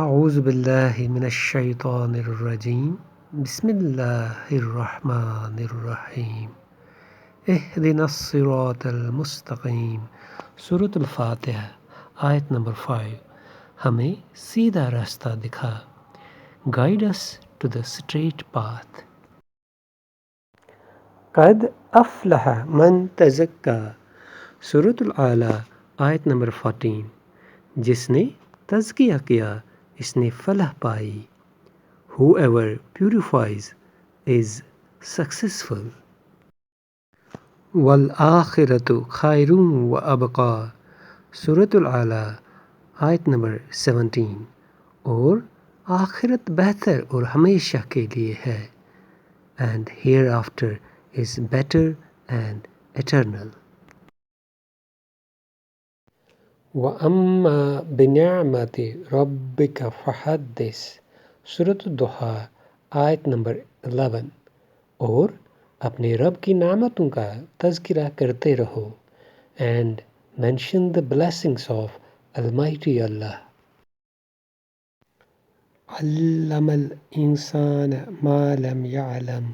اعوذ باللہ من الشیطان الرجیم بسم اللہ الرحمن الرحیم اہدنا الصراط المستقیم سورۃ الفاتحہ آیت نمبر 5 ہمیں سیدھا راستہ دکھا. Guide us to the straight path. قد افلح من تزکا سورۃ الاعلیٰ آیت نمبر 14 جس نے تزکیہ کیا اس نے فلاح پائی. Whoever purifies is successful. والآخرۃ خیر وابقا سورۃ الاعلیٰ آیت نمبر 17 اور آخرت بہتر اور ہمیشہ کے لیے ہے. And hereafter is better and eternal. وَأَمَّا بِنِعْمَةِ رَبِّكَ فَحَدِّثْ سورۃ الضحیٰ آیت نمبر 11 اور اپنے رب کی نعمتوں کا تذکرہ کرتے رہو. And mention the blessings of Almighty Allah. علم الانسان ما لم يعلم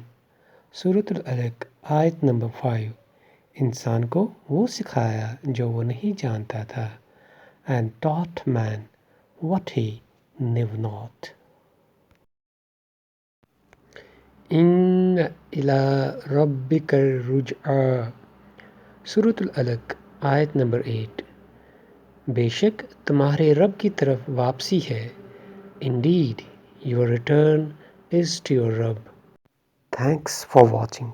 سورۃ العلق آیت نمبر 5 انسان کو وہ سکھایا جو وہ نہیں جانتا تھا. And taught man what he knew not. ان الی ربک الرجعی سورۃ العلق آیت نمبر 8 بے شک تمہارے رب کی طرف واپسی ہے. Indeed, your return is to your Rabb. Thanks for watching.